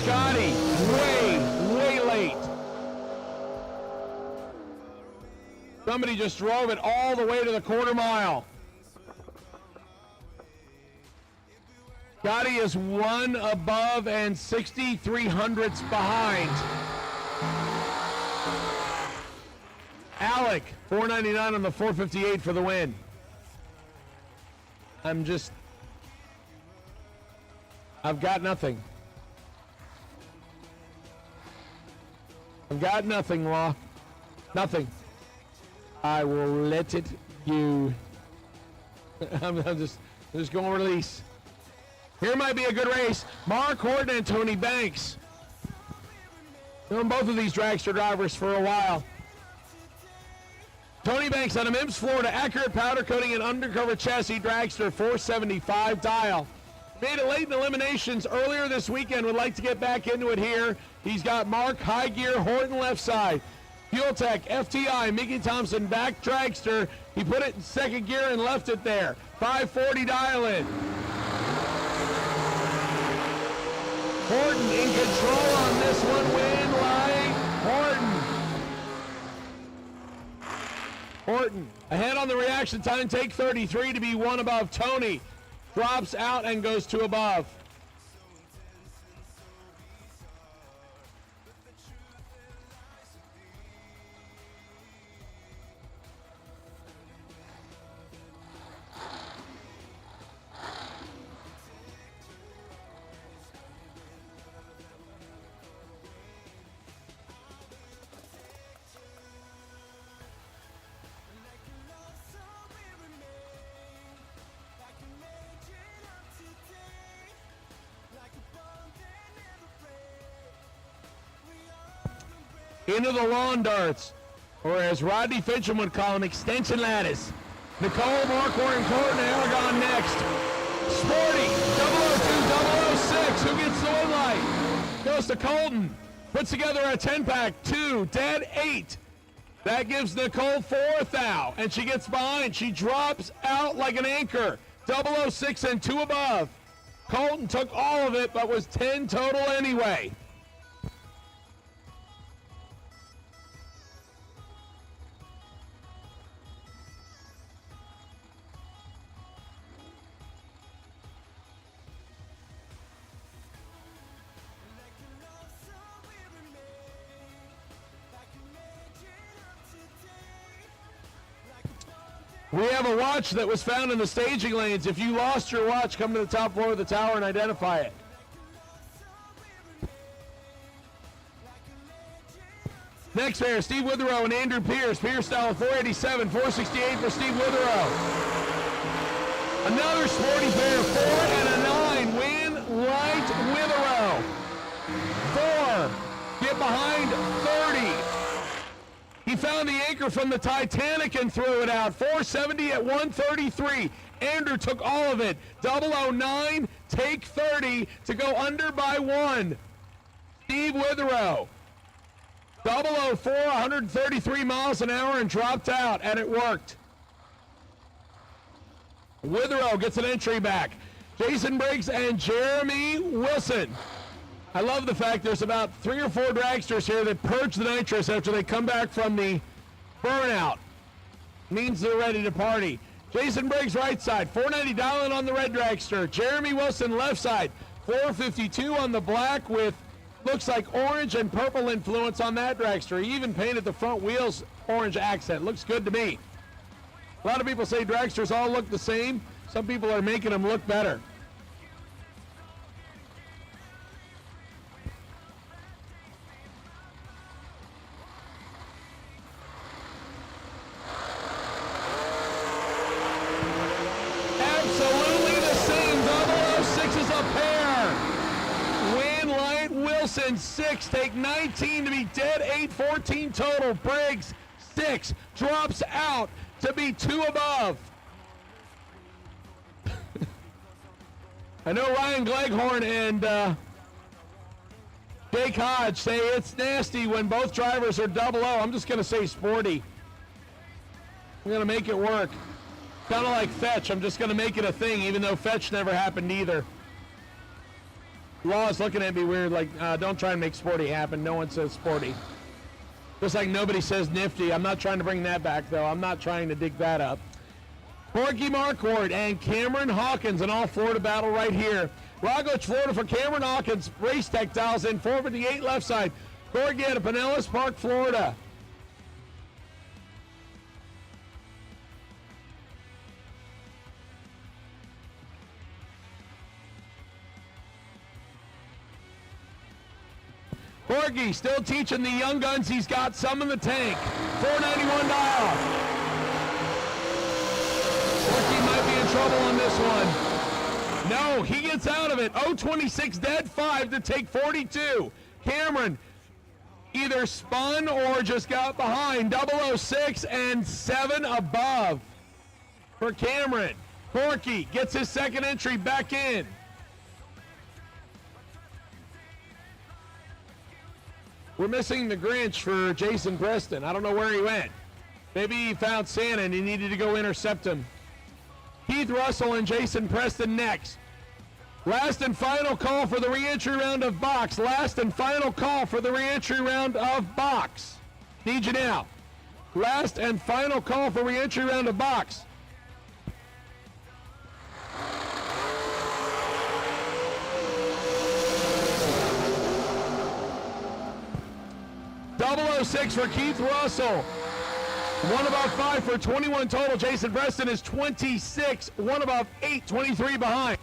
Scotty, way late. Somebody just drove it all the way to the quarter mile. Scotty is 1 above and 63 hundredths behind. Alec, 499 on the 458 for the win. I've got nothing. I've got nothing, Law. Nothing. I will let it you. I'm just going to release. Here might be a good race. Mark Horton and Tony Banks. Known both of these dragster drivers for a while. Tony Banks out of Mims, Florida. Accurate powder coating and undercover chassis dragster, 475 dial. Made it late in eliminations earlier this weekend. Would like to get back into it here. He's got Mark, high gear, Horton left side. Fuel Tech, FTI, Mickey Thompson, back dragster. He put it in second gear and left it there. 540 dial in. Horton in control on this one. Win line, Horton ahead on the reaction time. Take 33 to be 1 above. Tony drops out and goes 2 above. Into the lawn darts, or as Rodney Fincham would call them, extension lattice. Nicole, Marquardt, and Colton Aragon next. Sporty, 002, 006. Who gets the win light? Goes to Colton. Puts together a 10-pack, 2, dead 8. That gives Nicole 4th out, and she gets behind. She drops out like an anchor. 006 and 2 above. Colton took all of it, but was 10 total anyway. We have a watch that was found in the staging lanes. If you lost your watch, come to the top floor of the tower and identify it. Next pair, Steve Witherow and Andrew Pierce. Pierce style 487, 468 for Steve Witherow. Another sporty pair, 4 and a 9. Win light Witherow. 4. Get behind 30. He found the anchor from the Titanic and threw it out. 470 at 133. Andrew took all of it. 009, take 30 to go under by 1. Steve Witherow. 004, 133 miles an hour and dropped out, and it worked. Witherow gets an entry back. Jason Briggs and Jeremy Wilson. I love the fact there's about 3 or 4 dragsters here that purge the nitrous after they come back from the burnout. Means they're ready to party. Jason Briggs right side, 490 dialing on the red dragster. Jeremy Wilson left side, 452 on the black with looks like orange and purple influence on that dragster. He even painted the front wheels orange accent. Looks good to me. A lot of people say dragsters all look the same. Some people are making them look better. Wilson 6, take 19 to be dead 8, 14 total. Briggs 6, drops out to be 2 above. I know Ryan Gleghorn and Jake Hodge say it's nasty when both drivers are 00. I'm just going to say sporty. I'm going to make it work. Kind of like fetch. I'm just going to make it a thing, even though fetch never happened either. Law's looking at me weird, like, don't try and make sporty happen. No one says sporty. Just like nobody says nifty. I'm not trying to bring that back, though. I'm not trying to dig that up. Corky Marquardt and Cameron Hawkins, an all-Florida battle right here. Rockledge, Florida for Cameron Hawkins. Race Tech dials in 458 left side. Corky out of Pinellas Park, Florida. Corky still teaching the young guns. He's got some in the tank. 491 dial. Corky might be in trouble on this one. No, he gets out of it. 026 dead, 5 to take 42. Cameron either spun or just got behind. 006 and 7 above for Cameron. Corky gets his second entry back in. We're missing the Grinch for Jason Preston. I don't know where he went. Maybe he found Santa and he needed to go intercept him. Keith Russell and Jason Preston next. Last and final call for the re-entry round of box. Last and final call for the re-entry round of box. Need you now. Last and final call for re-entry round of box. .006 for Keith Russell. 1 above 5 for 21 total. Jason Preston is 26. 1 above 8, 23 behind.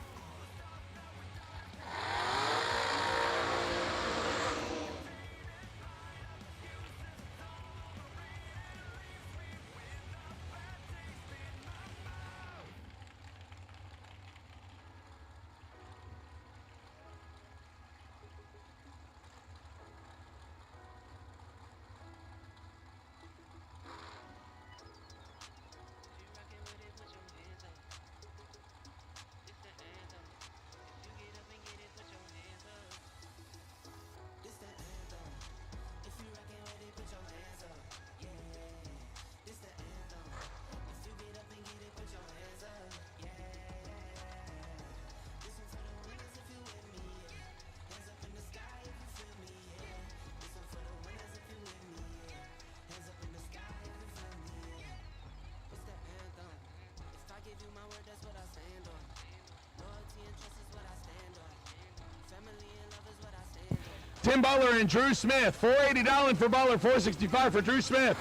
Tim Butler and Drew Smith. 480 dialing for Butler, 465 for Drew Smith.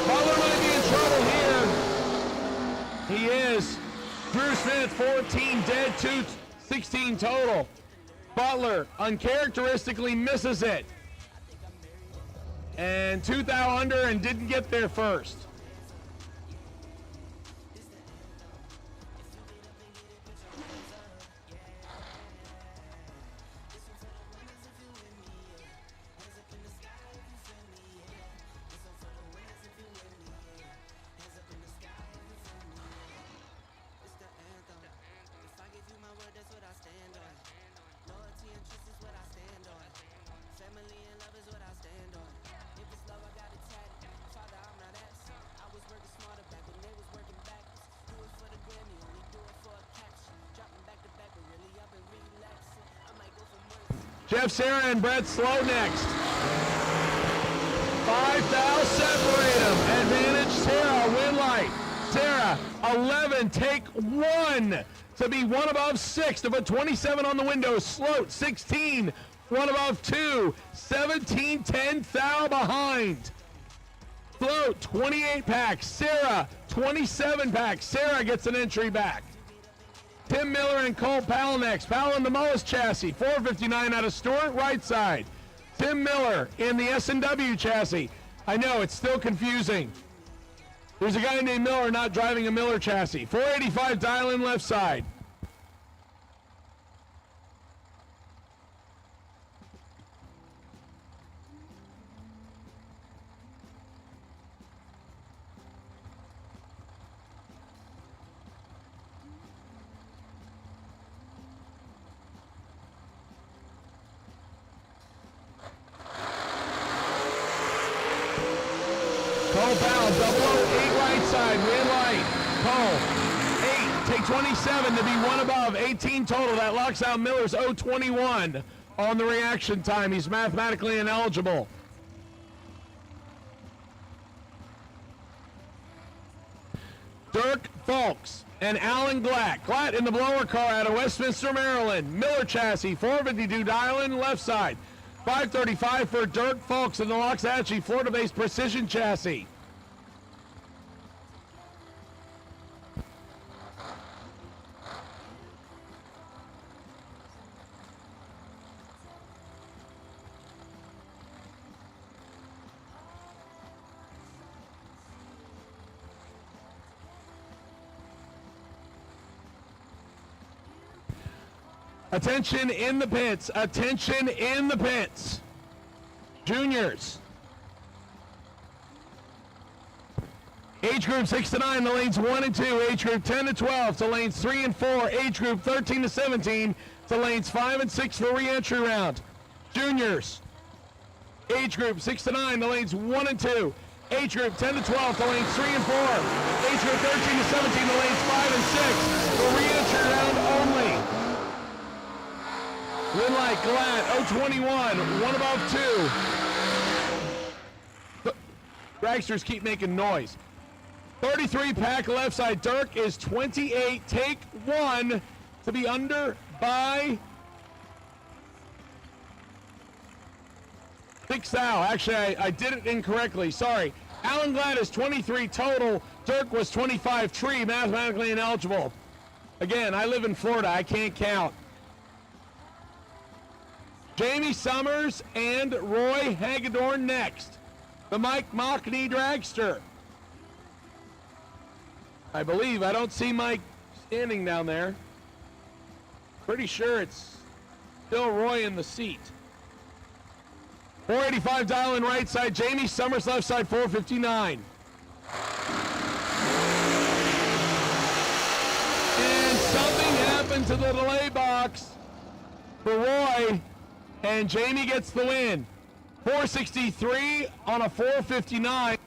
Butler might be in trouble here. He is. Drew Smith, 14 dead, 16 total. Butler uncharacteristically misses it. And 2 thou under and didn't get there first. Jeff Serra and Brett Slow next. 5 thou separate them. Advantage Serra, win light. Serra, 11, take 1 to be 1 above 6 to put 27 on the window. Sloat, 16, 1 above 2, 17, 10 thou behind. Float, 28 packs. Serra, 27 packs. Serra gets an entry back. Tim Miller and Cole Powell next. Powell in the Mullis chassis. 459 out of Stewart, right side. Tim Miller in the S&W chassis. I know, it's still confusing. There's a guy named Miller not driving a Miller chassis. 485 dial in left side. Cole Powell, 008 right side, red light. Cole, 8, take 27 to be one above, 18 total. That locks out Miller's 021 on the reaction time. He's mathematically ineligible. Dirk Fulks and Alan Glatt. Glatt in the blower car out of Westminster, Maryland. Miller chassis, 452 dial-in left side. 535 for Dirk Fulks in the Loxahatchee Florida-based precision chassis. Attention in the pits. Attention in the pits. Juniors. Age group 6 to 9 to lanes 1 and 2. Age group 10 to 12 to lanes 3 and 4. Age group 13 to 17 to lanes 5 and 6 for re-entry round. Juniors. Age group 6 to 9 to lanes 1 and 2. Age group 10 to 12 to lanes 3 and 4. Age group 13 to 17 to lanes 5 and 6 for re-entry round only. Winlight, Glatt, 021, one above 2. Dragsters keep making noise. 33 pack left side. Dirk is 28. Take 1 to be under by 6 thou. Actually, I did it incorrectly. Sorry. Alan Glatt is 23 total. Dirk was 25. Tree, mathematically ineligible. Again, I live in Florida. I can't count. Jamie Summers and Roy Hagedorn next. The Mike Mockney Dragster. I believe. I don't see Mike standing down there. Pretty sure it's still Roy in the seat. 485 dial in right side. Jamie Summers left side, 459. And something happened to the delay box for Roy. And Jamie gets the win. 463 on a 459.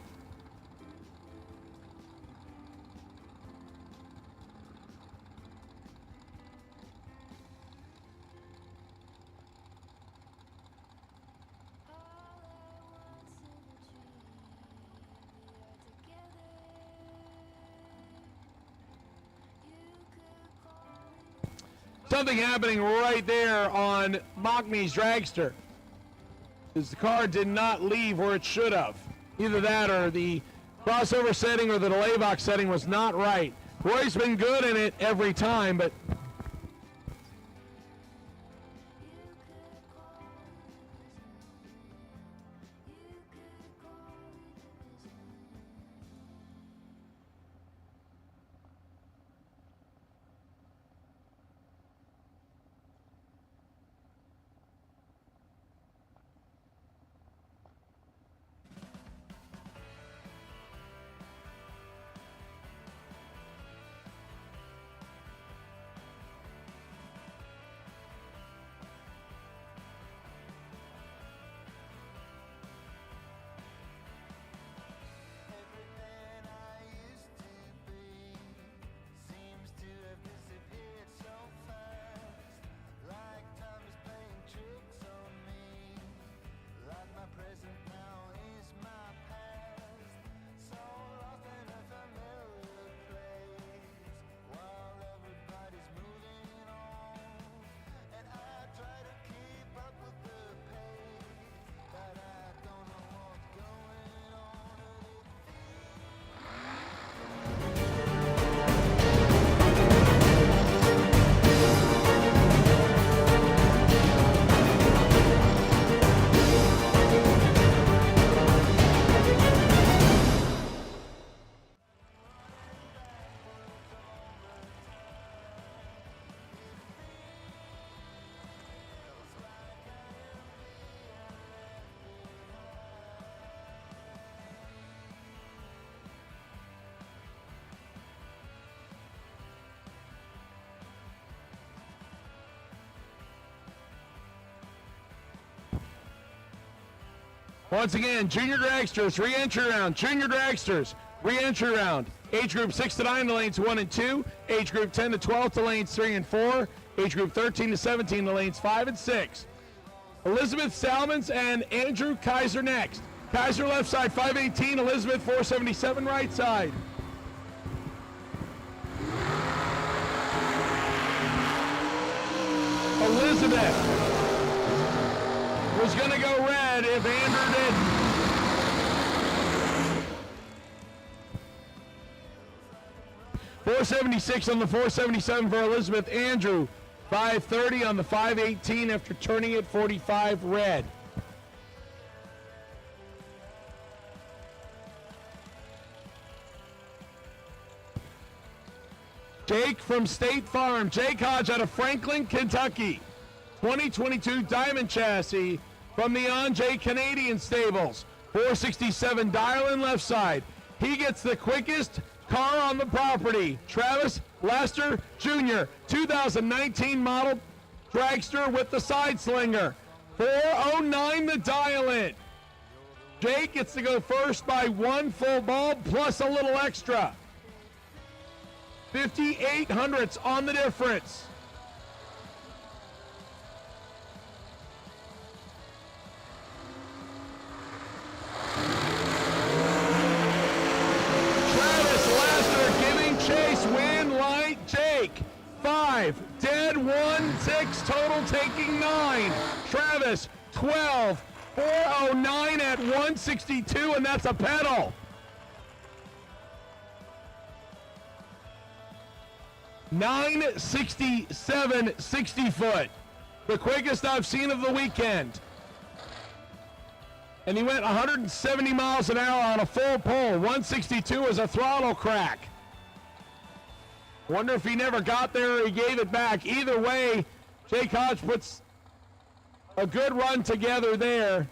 Something happening right there on Mockney's Dragster. Because the car did not leave where it should have. Either that or the crossover setting or the delay box setting was not right. Roy's been good in it every time, but once again, Junior Dragsters, re-entry round. Junior Dragsters, re-entry round. Age group 6 to 9 to lanes 1 and 2. Age group 10 to 12 to lanes 3 and 4. Age group 13 to 17 to lanes 5 and 6. Elizabeth Salmons and Andrew Kaiser next. Kaiser left side 518, Elizabeth 477 right side. Elizabeth was going to go red if Andrew didn't. .476 on the 477 for Elizabeth. Andrew 530 on the 518 after turning it 45 red. Jake from State Farm. Jake Hodge out of Franklin, Kentucky. 2022 Diamond Chassis from the Anjay Canadian Stables. 467 dial-in left side. He gets the quickest car on the property. Travis Laster Jr., 2019 model dragster with the side slinger. 409 the dial-in. Jake gets to go first by 1 full bulb plus a little extra. 5,800ths on the difference. Travis Laster giving chase, win light Jake. 5, dead 1, 6, total taking 9. Travis 12, 409 at 162, and that's a pedal. 967 60 foot, the quickest I've seen of the weekend. And he went 170 miles an hour on a full pull. 162 is a throttle crack. Wonder if he never got there or he gave it back. Either way, Jake Hodge puts a good run together there.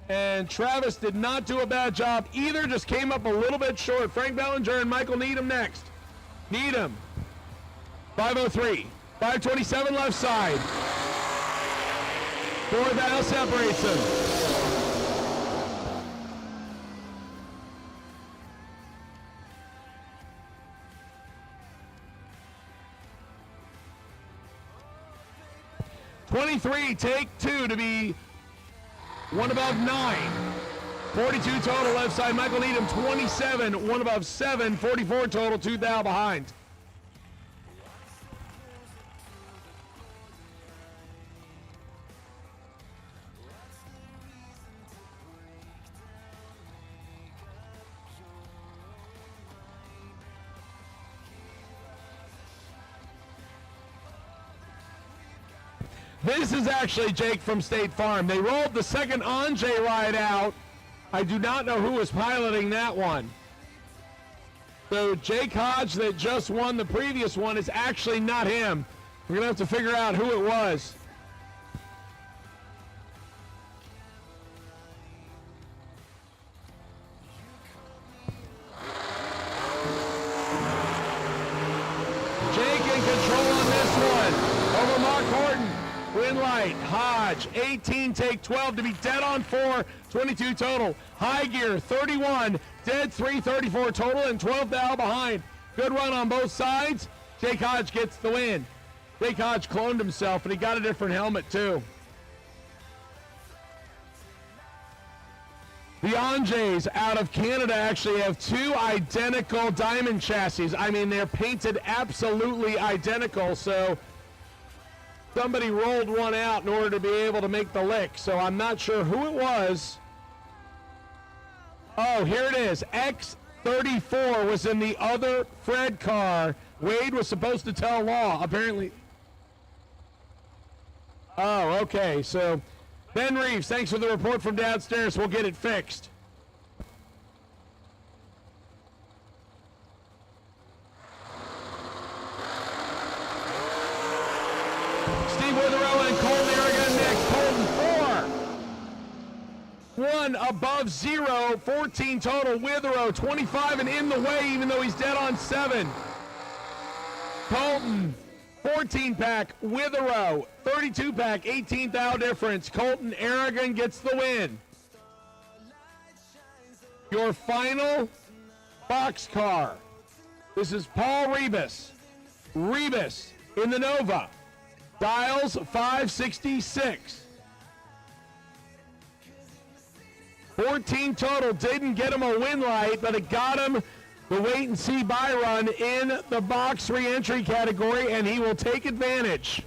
And Travis did not do a bad job either, just came up a little bit short. Frank Bellinger and Michael Needham next. Needham. 503, 527 left side. 4th out separates them. .23, take 2 to be 1 above 9. 42 total left side. Michael Needham 27, 1 above 7. 44 total, 2 thou behind. This is actually Jake from State Farm. They rolled the second Anjay ride out. I do not know who was piloting that one. So Jake Hodge that just won the previous one is actually not him. We're going to have to figure out who it was. Jake in control on this one. Over Mark Horton. Win light, Hodge, 18, take 12 to be dead on 4, 22 total. High gear, 31, dead 3, 34 total, and 12 thou behind. Good run on both sides. Jake Hodge gets the win. Jake Hodge cloned himself, and he got a different helmet, too. The Anjays out of Canada actually have 2 identical diamond chassis. I mean, they're painted absolutely identical, so somebody rolled one out in order to be able to make the lick, so I'm not sure who it was. Oh, here it is. X34 was in the other Fred car. Wade was supposed to tell Law, apparently. Oh, okay, so Ben Reeves, thanks for the report from downstairs. We'll get it fixed. Witherow and Colton Aragon next. Colton 4. 1 above 0. 14 total. Witherow 25 and in the way even though he's dead on 7. Colton 14 pack. Witherow 32 pack. 18th out difference. Colton Aragon gets the win. Your final boxcar. This is Paul Rebus. Rebus in the Nova. Dials 566. 14 total. Didn't get him a win light, but it got him the wait and see buy run in the box re-entry category, and he will take advantage.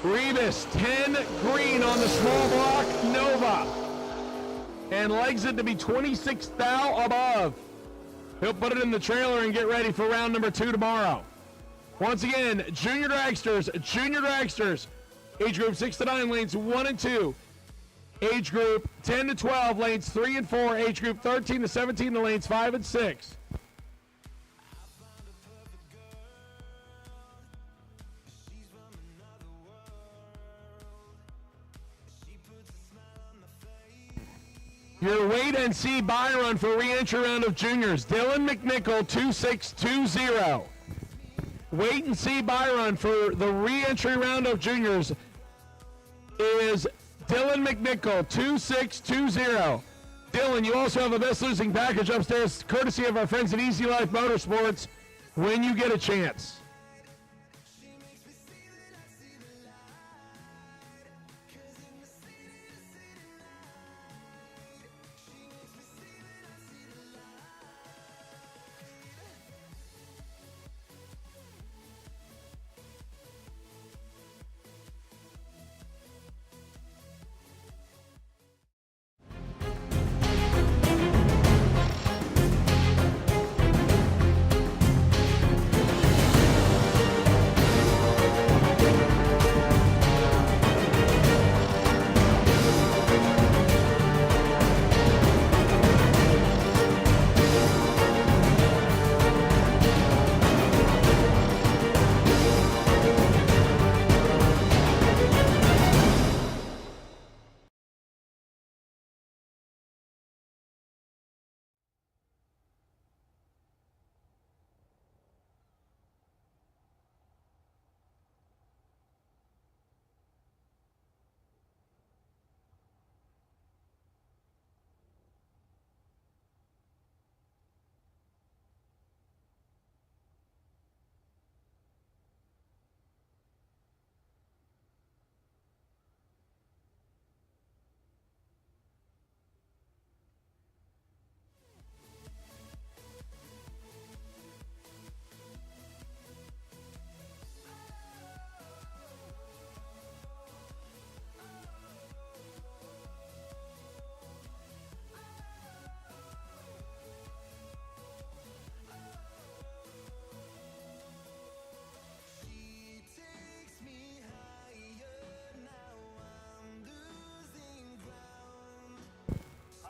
Rebus, 10 green on the small block Nova. And legs it to be 26 thou above. He'll put it in the trailer and get ready for round number 2 tomorrow. Once again, junior dragsters, age group 6 to 9, lanes 1 and 2. Age group 10 to 12, lanes 3 and 4. Age group 13 to 17, the lanes 5 and 6. Your wait and see buy run for re-entry round of juniors. Dylan McNichol, 2620. Wait and see buy run for the re-entry round of juniors is Dylan McNichol, 2620. Dylan, you also have a best losing package upstairs, courtesy of our friends at Easy Life Motorsports, when you get a chance.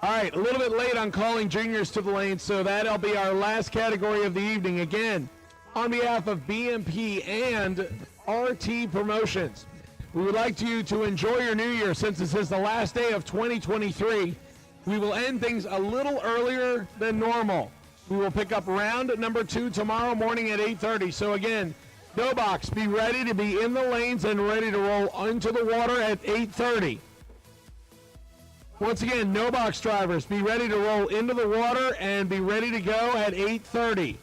All right, a little bit late on calling juniors to the lane, so that'll be our last category of the evening. Again, on behalf of BMP and RT Promotions, we would like you to enjoy your new year. Since this is the last day of 2023, we will end things a little earlier than normal. We will pick up round number 2 tomorrow morning at 8:30. So again, no box, be ready to be in the lanes and ready to roll into the water at 8:30. Once again, no box drivers, be ready to roll into the water and be ready to go at 8:30.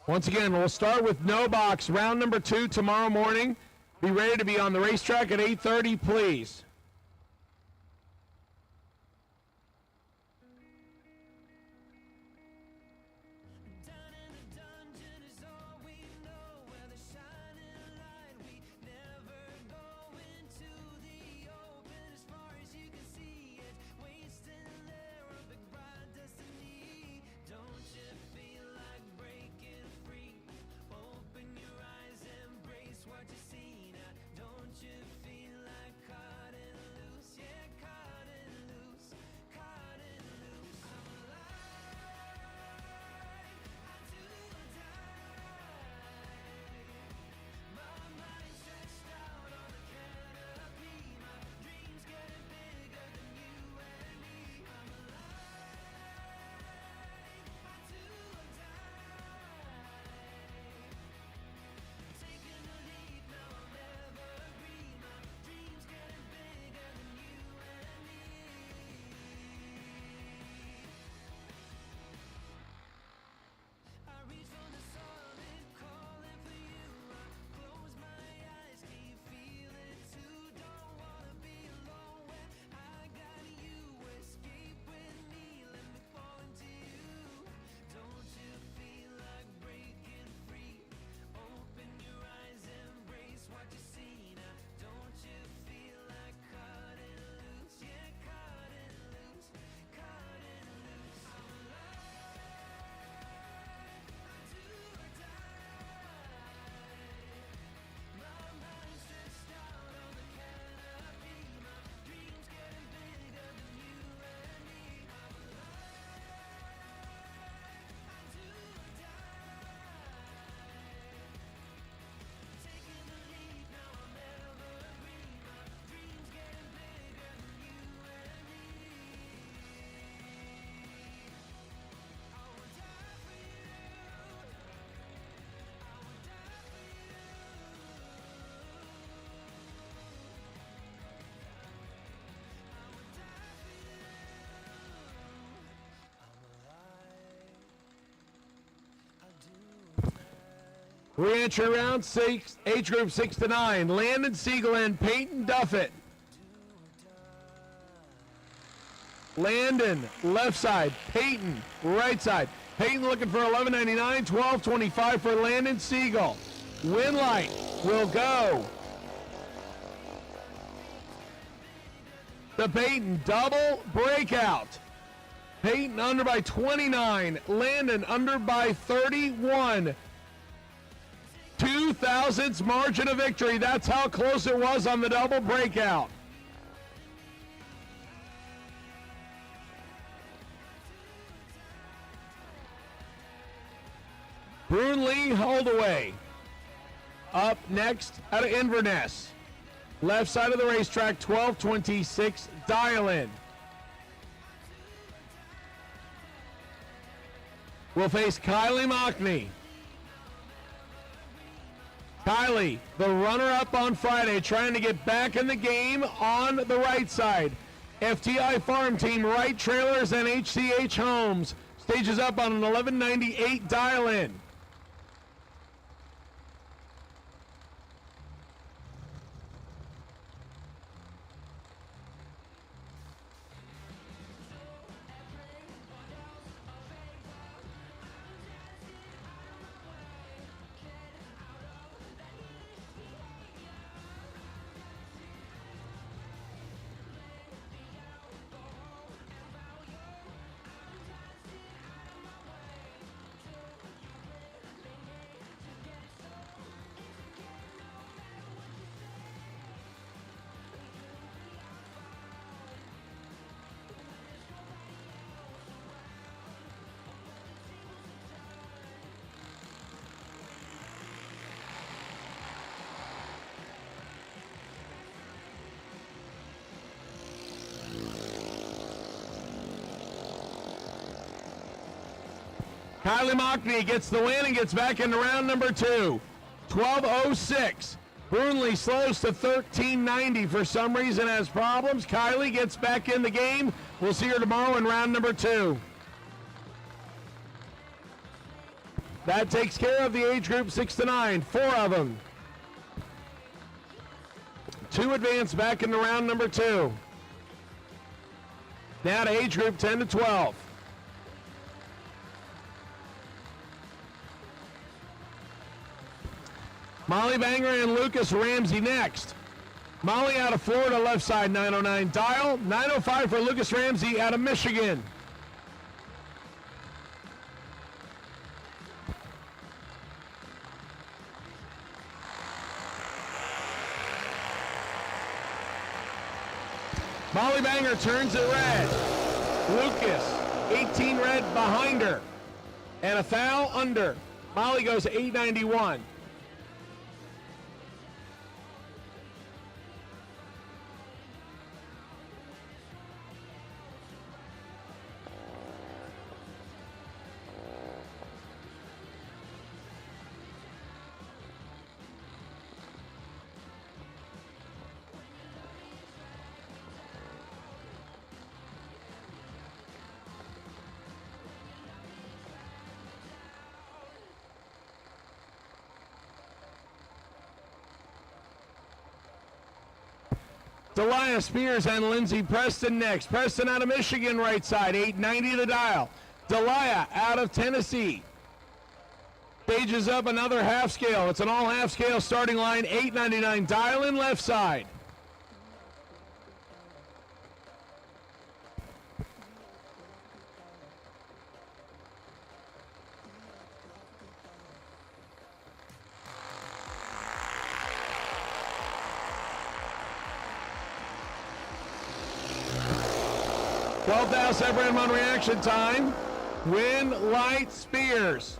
Once again, we'll start with no box, round number 2 tomorrow morning. Be ready to be on the racetrack at 8:30, please. What you see now, don't you feel like caught in Re-entry round 6, age group 6 to 9. Landon Siegel and Peyton Duffett. Landon, left side. Peyton, right side. Peyton looking for $11.99, $12.25 for Landon Siegel. Winlight will go to Peyton, double breakout. Peyton under by 29, Landon under by 31. 2/1000ths margin of victory. That's how close it was on the double breakout. Brunley Holdaway up next out of Inverness. Left side of the racetrack, 12:26 dial-in. Will face Kylie Mockney. Kylie, the runner-up on Friday, trying to get back in the game on the right side. FTI Farm Team, Wright Trailers, and HCH Homes. Stages up on an 1198 dial-in. Kylie Mockney gets the win and gets back into round number 2. 12:06. Brunley slows to 13:90. For some reason has problems. Kylie gets back in the game. We'll see her tomorrow in round number 2. That takes care of the age group 6 to 9. 4 of them. 2 advance back into round number 2. Now to age group 10 to 12. Molly Banger and Lucas Ramsey next. Molly out of Florida, left side, 909 dial. 905 for Lucas Ramsey out of Michigan. Molly Banger turns it red. Lucas, 18 red behind her. And a foul under. Molly goes 891. Delia Spears and Lindsey Preston next. Preston out of Michigan, right side, 890 the dial. Delia out of Tennessee. Stages up another half scale. It's an all half scale starting line, 899 dial in left side. $12,000 Brandmont reaction time. Winlight Spears.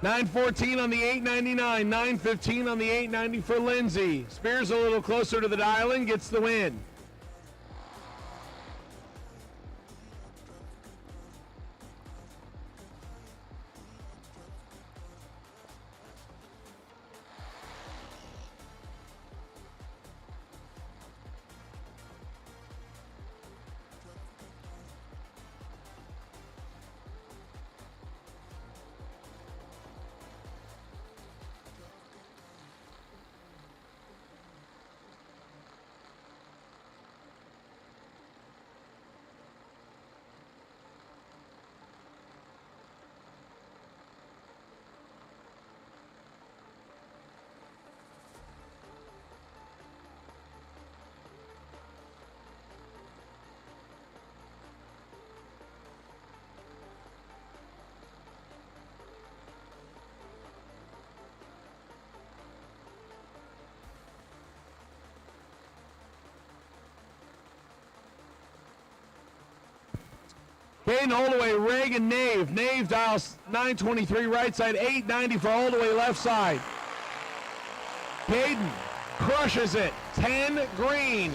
914 on the 899, 915 on the 890 for Lindsay. Spears a little closer to the dial-in, gets the win. Caden Holdaway, Reagan Nave. Nave dials 923 right side, 890 for Holdaway left side. Caden crushes it, 10 green.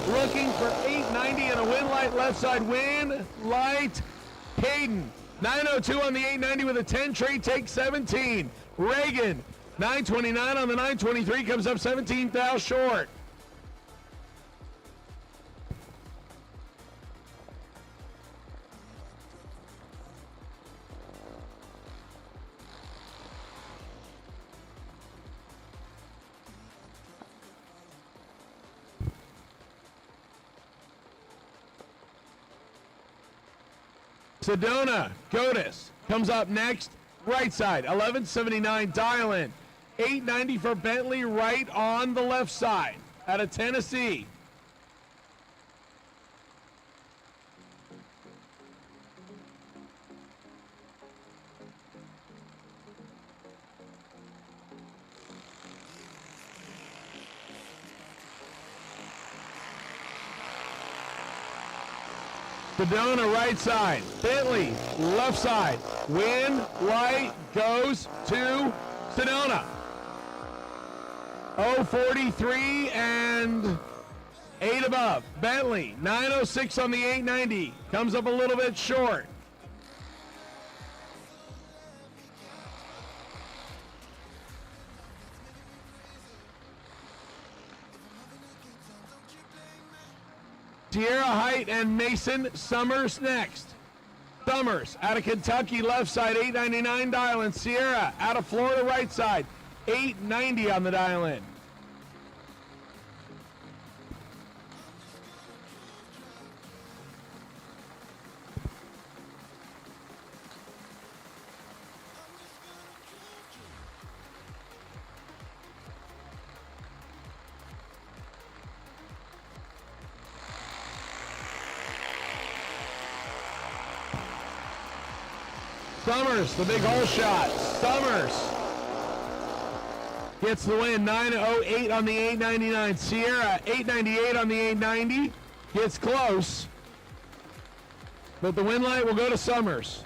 Looking for 890 and a win light left side. Win light, Caden. 902 on the 890 with a 10 trade, takes 17. Reagan, 929 on the 923, comes up 17 thou short. Sedona, Godis comes up next, right side, 1179 dial-in, 890 for Bentley right on the left side, out of Tennessee. Sedona right side, Bentley left side, win light goes to Sedona. 043 and 8 above. Bentley 906 on the 890, comes up a little bit short. Sierra Height and Mason Summers next. Summers out of Kentucky left side, 899 dial-in. Sierra out of Florida right side, 890 on the dial-in. Summers, the big hole shot. Summers gets the win, 908 on the 899. Sierra, 898 on the 890. Gets close, but the win light will go to Summers.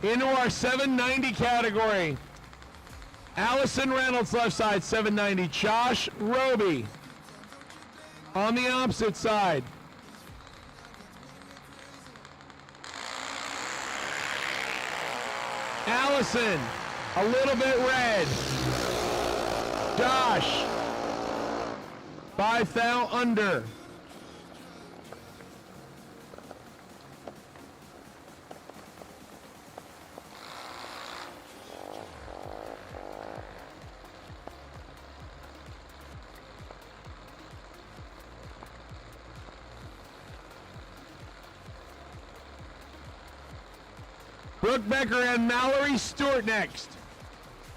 Into our 790 category. Allison Reynolds left side, 790. Josh Roby on the opposite side. Allison, a little bit red. Josh, 5 thou under. Brooke Becker and Mallory Stewart next.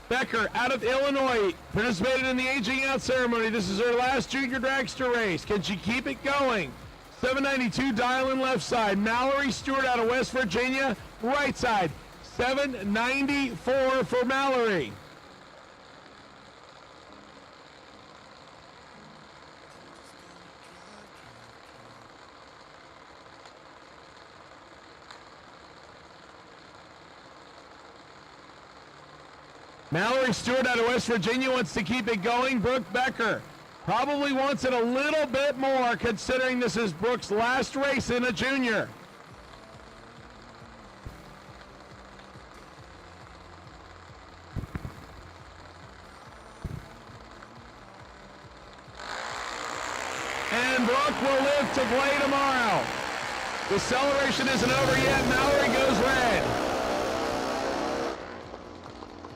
Becker out of Illinois, participated in the aging out ceremony. This is her last junior dragster race. Can she keep it going? 792 dial-in left side. Mallory Stewart out of West Virginia, right side. 794 for Mallory. Mallory Stewart out of West Virginia wants to keep it going. Brooke Becker probably wants it a little bit more, considering this is Brooke's last race in a junior. And Brooke will live to play tomorrow. The celebration isn't over yet. Mallory goes red.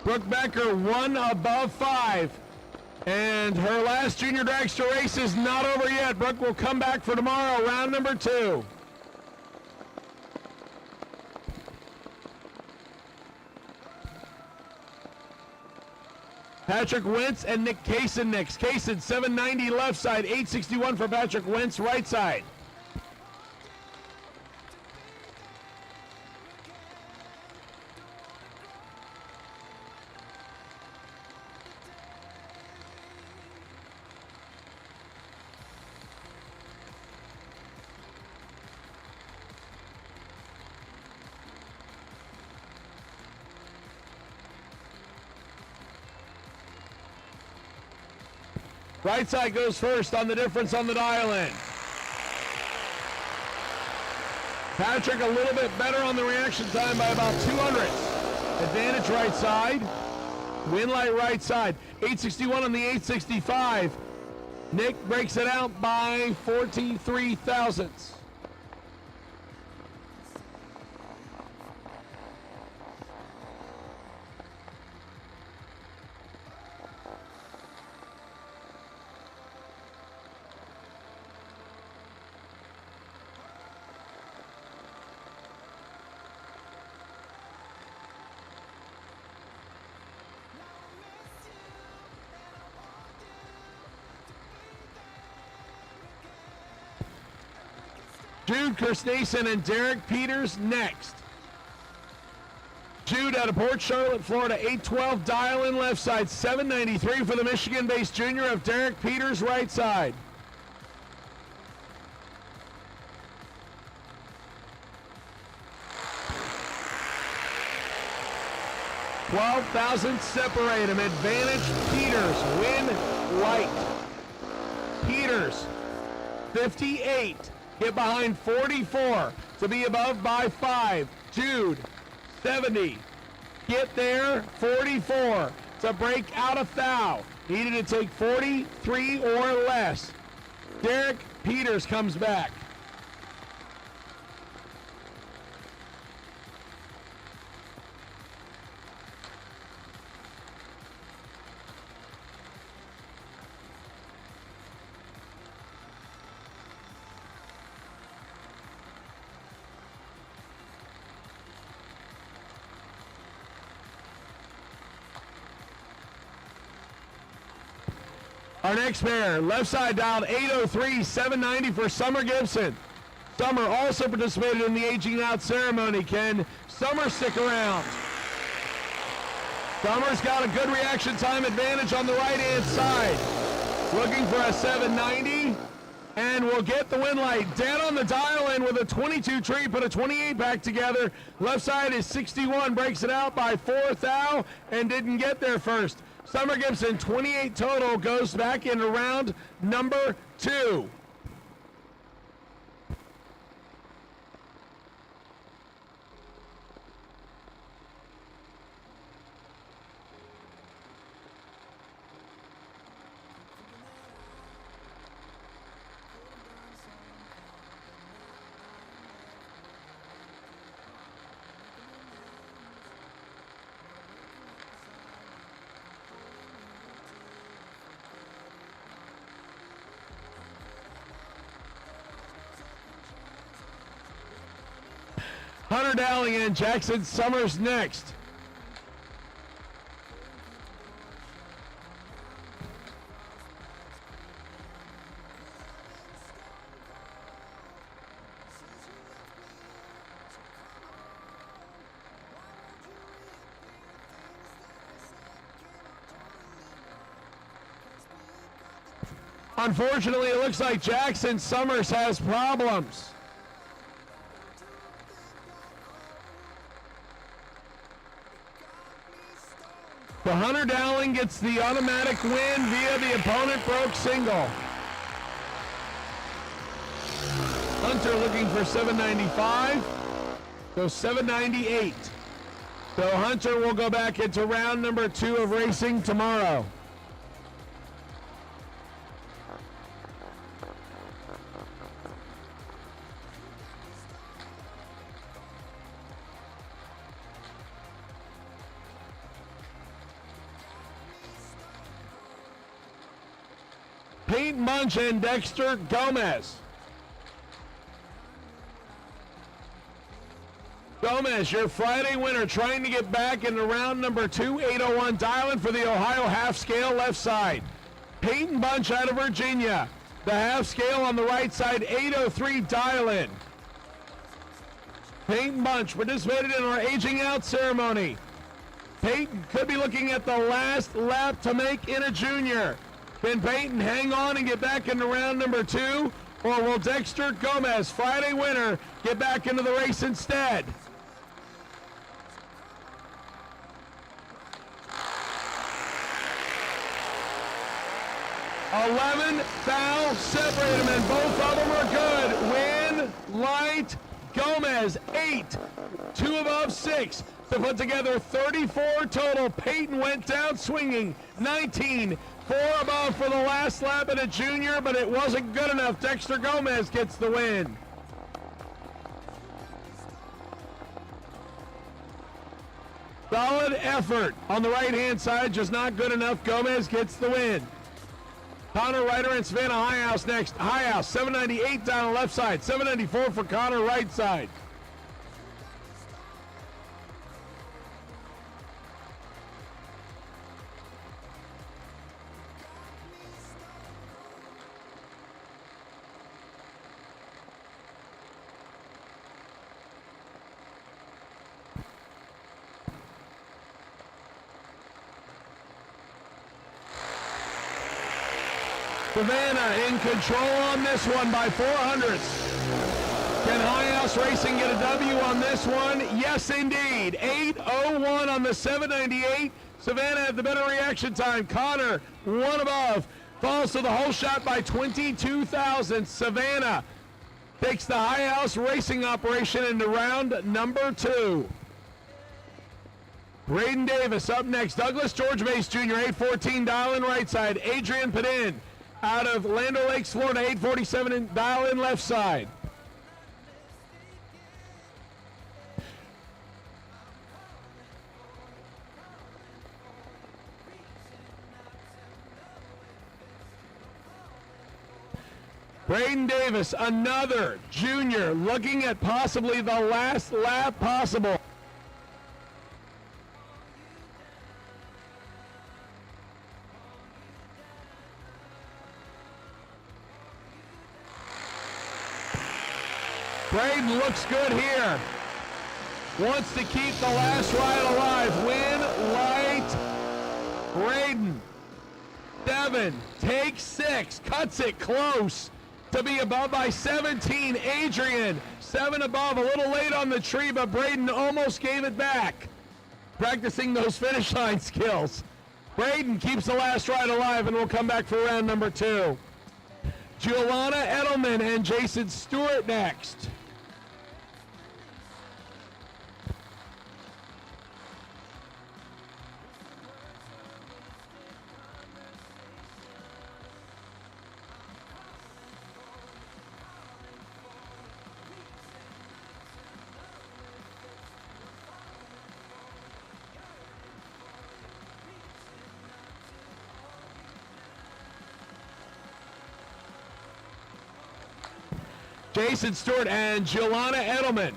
Brooke Becker 1 above 5. And her last junior dragster race is not over yet. Brooke will come back for tomorrow, round number 2. Patrick Wentz and Nick Kaysen next. Kaysen, 790 left side, 861 for Patrick Wentz, right side. Right side goes first on the difference on the dial-in. Patrick a little bit better on the reaction time by about 200. Advantage right side. Winlight right side. 861 on the 865. Nick breaks it out by 43 thousandths. Jude Kirsteason and Derek Peters next. Jude out of Port Charlotte, Florida, 812 dial-in left side, 793 for the Michigan-based junior of Derek Peters right side. $12,000 separate him. Advantage Peters. Win light. Peters 58. Get behind 44 to be above by 5. Jude, 70. Get there, 44 to break out of thou. Needed to take 43 or less. Derek Peters comes back. Our next pair, left side dialed 803, 790 for Summer Gibson. Summer also participated in the aging out ceremony. Can Summer stick around? Summer's got a good reaction time advantage on the right-hand side. Looking for a 790, and we'll get the win light. Dead on the dial-in with a 22 tree, put a 28 back together. Left side is 61, breaks it out by 4 thou, and didn't get there first. Summer Gibson, 28 total, goes back into round number 2. Hunter Dowling and Jackson Summers next. Unfortunately, it looks like Jackson Summers has problems. The Hunter Dowling gets the automatic win via the opponent broke single. Hunter looking for 795, so 798. So Hunter will go back into round number 2 of racing tomorrow. Pete Munch and Dexter Gomez. Gomez, your Friday winner, trying to get back into round number 2, 801, dialing for the Ohio half scale left side. Peyton Bunch out of Virginia, the half scale on the right side, 803, dial in. Peyton Bunch participated in our aging out ceremony. Peyton could be looking at the last lap to make in a junior. Can Peyton hang on and get back into round number 2? Or will Dexter Gomez, Friday winner, get back into the race instead? Thou separate them, and both of them are good. Win, Light, Gomez, 8. 2 above 6 to put together 34 total. Peyton went down swinging, 19. 4 above for the last lap at a junior, but it wasn't good enough. Dexter Gomez gets the win. Solid effort on the right-hand side, just not good enough. Gomez gets the win. Connor Ryder and Savannah Highhouse next. Highhouse, 798 down the left side. 794 for Connor right side. Savannah in control on this one by 400ths. Can Highhouse Racing get a W on this one? Yes, indeed. 8:01 on the 798. Savannah had the better reaction time. Connor, 1 above. Falls to the whole shot by 22 thousandths. Savannah takes the Highhouse Racing operation into round number 2. Braden Davis up next. Douglas George Mace Jr., 814, dial in right side. Adrian Padin out of Land O'Lakes, Florida, 847, and dial in left side. Braden Davis, another junior, looking at possibly the last lap possible. Braden looks good here. Wants to keep the last ride alive. Win, Light, Braden. 7, takes 6, cuts it close to be above by 17. Adrian, 7 above, a little late on the tree, but Braden almost gave it back. Practicing those finish line skills. Braden keeps the last ride alive, and we'll come back for round number 2. Giuliana Edelman and Jason Stewart next. Jason Stewart and Giuliana Edelman,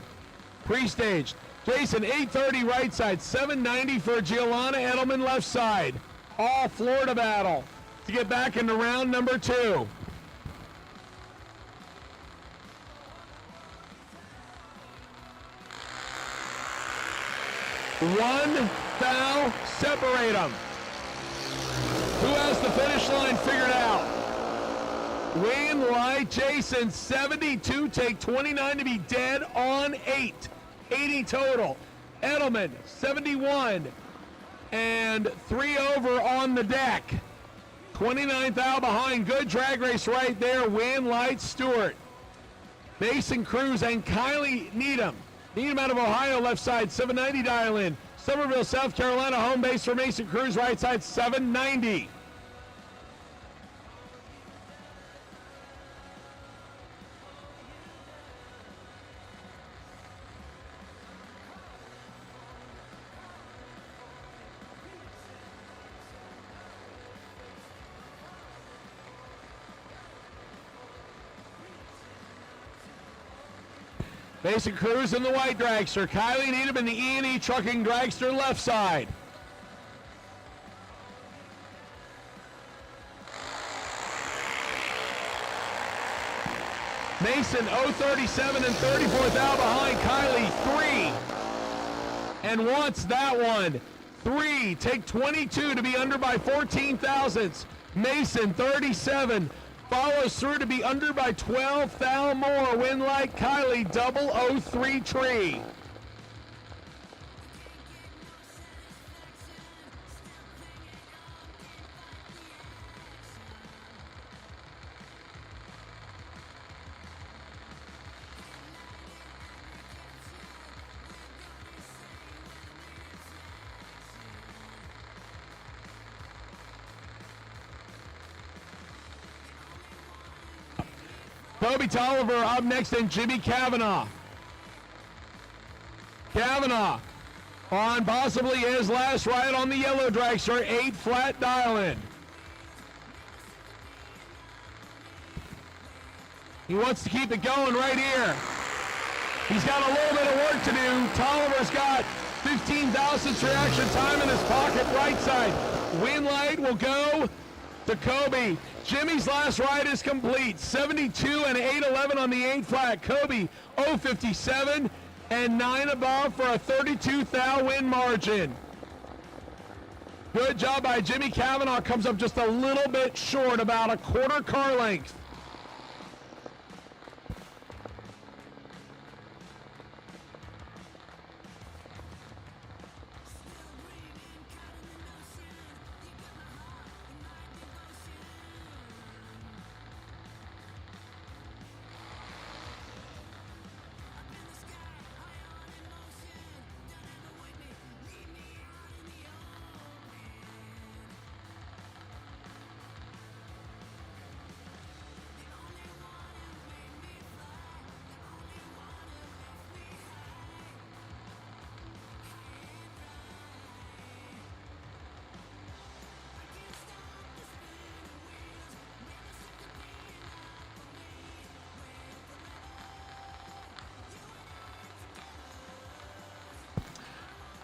pre-staged. Jason, 830 right side, 790 for Giuliana Edelman left side. All Florida battle to get back into round number 2. One foul, separate them. Who has the finish line figured out? Win, Light, Jason, 72, take 29 to be dead on 8. 80 total. Edelman, 71, and 3 over on the deck. 29th out behind. Good drag race right there. Win, Light, Stewart. Mason Cruz and Kylie Needham. Needham out of Ohio, left side, 790 dial in. Somerville, South Carolina, home base for Mason Cruz, right side, 790. Mason Cruz in the white dragster. Kylie Needham in the E&E Trucking dragster left side. Mason 037 and 34th out behind Kylie. 3 and wants that one. 3, take 22 to be under by 14 thousandths. Mason 37 follows through to be under by 12 thou more. Win like Kylie, 003 tree. Kobe Tolliver up next, and Jimmy Kavanaugh. Kavanaugh on possibly his last ride on the yellow dragster, 8 flat dial-in. He wants to keep it going right here. He's got a little bit of work to do. Tolliver's got 15 thousandths reaction time in his pocket right side. Win light will go to Kobe. Jimmy's last ride is complete. 72 and 811 on the 8 flat. Kobe 057 and 9 above for a 32 thou win margin. Good job by Jimmy Kavanaugh. Comes up just a little bit short, about a quarter car length.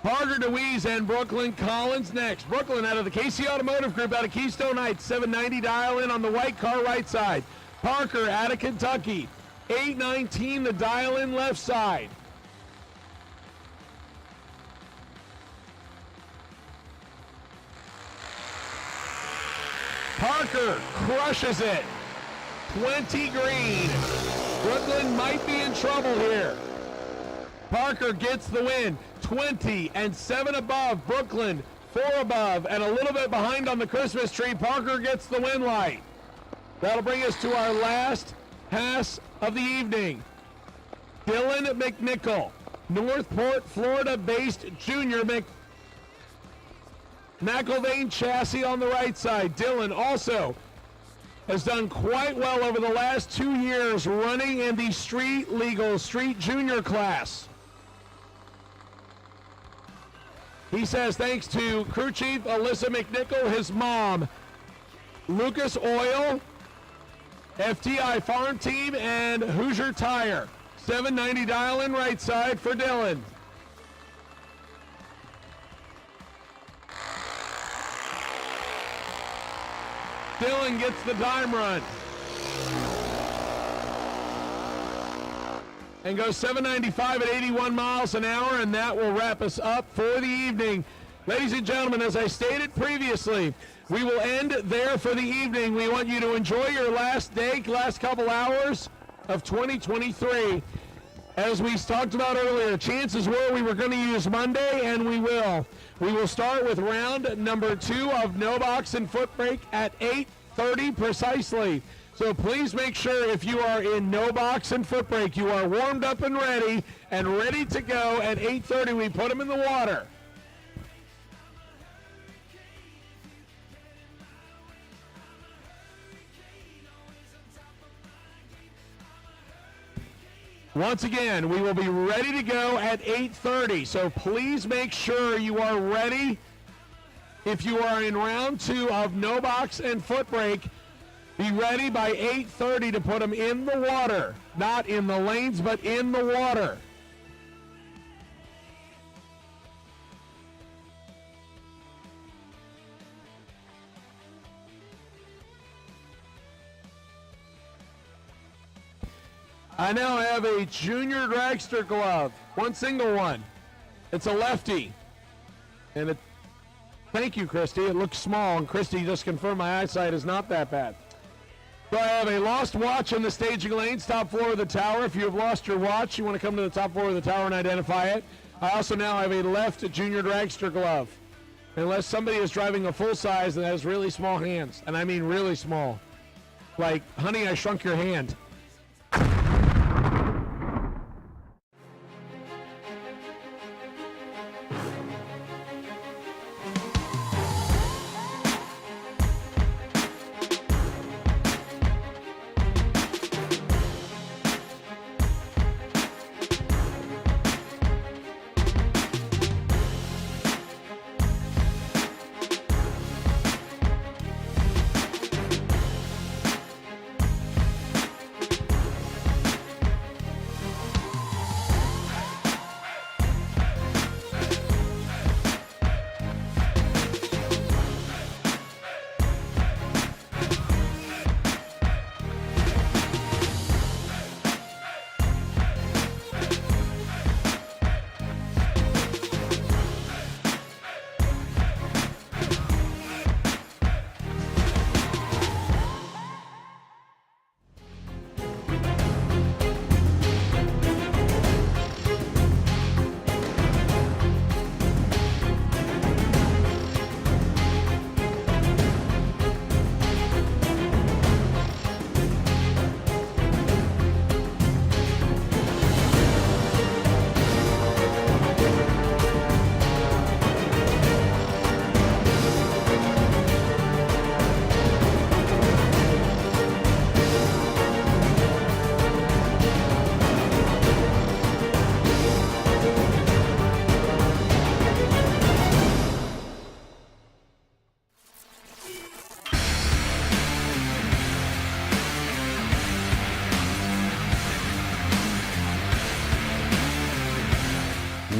Parker DeWeese and Brooklyn Collins next. Brooklyn out of the KC Automotive Group out of Keystone Heights, 790 dial in on the white car right side. Parker out of Kentucky, 819 the dial in left side. Parker crushes it. 20 green. Brooklyn might be in trouble here. Parker gets the win. 20 and 7 above. Brooklyn 4 above and a little bit behind on the Christmas tree. Parker gets the win light. That'll bring us to our last pass of the evening. Dylan McNichol, Northport, Florida-based junior. McIlvain chassis on the right side. Dylan also has done quite well over the last 2 years running in the street legal street junior class. He says thanks to crew chief Alyssa McNichol, his mom, Lucas Oil, FTI Farm Team, and Hoosier Tire. 790 dial in right side for Dylan. Dylan gets the time run and goes 795 at 81 miles an hour, and that will wrap us up for the evening. Ladies and gentlemen, as I stated previously, we will end there for the evening. We want you to enjoy your last day, last couple hours of 2023. As we talked about earlier, chances were we were going to use Monday, and we will. We will start with round number 2 of No Box and Foot Brake at 8:30 precisely. So please make sure if you are in No Box and Foot Brake, you are warmed up and ready to go. At 8:30, we put them in the water. Once again, we will be ready to go at 8:30. So please make sure you are ready if you are in round 2 of No Box and Foot Brake Be ready by 8:30 to put them in the water. Not in the lanes, but in the water. I now have a junior dragster glove, one single one. It's a lefty. And it, thank you, Christy. It looks small, and Christy just confirmed my eyesight is not that bad. So I have a lost watch in the staging lanes, top floor of the tower. If you have lost your watch, you want to come to the top floor of the tower and identify it. I also now have a left junior dragster glove. Unless somebody is driving a full size and has really small hands, and I mean really small. Like, honey, I shrunk your hand.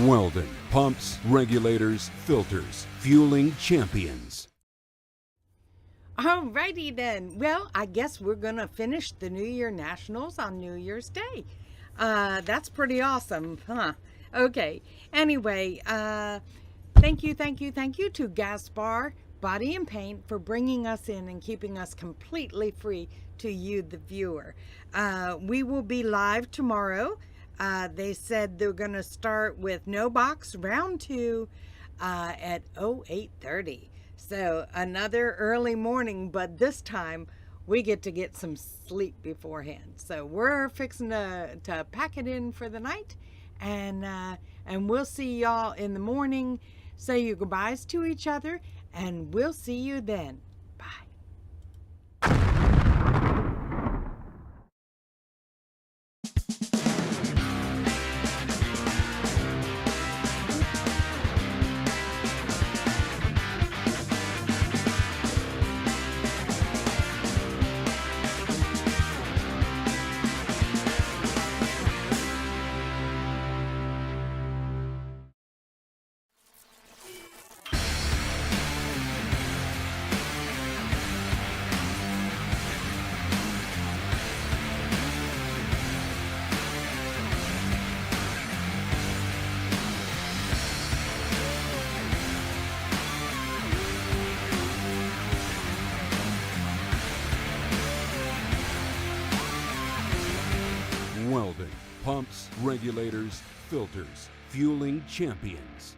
Weldon Pumps, Regulators, Filters, Fueling Champions. Alrighty then. Well, I guess we're going to finish the New Year Nationals on New Year's Day. That's pretty awesome, huh? Okay. Anyway, thank you to Gaspar Body and Paint for bringing us in and keeping us completely free to you, the viewer. We will be live tomorrow. They said they're going to start with No Box round 2 at 08:30. So another early morning, but this time we get some sleep beforehand. So we're fixing to pack it in for the night, and we'll see y'all in the morning. Say your goodbyes to each other, and we'll see you then. Bye. Weldon Pumps, Regulators, Filters, Fueling Champions.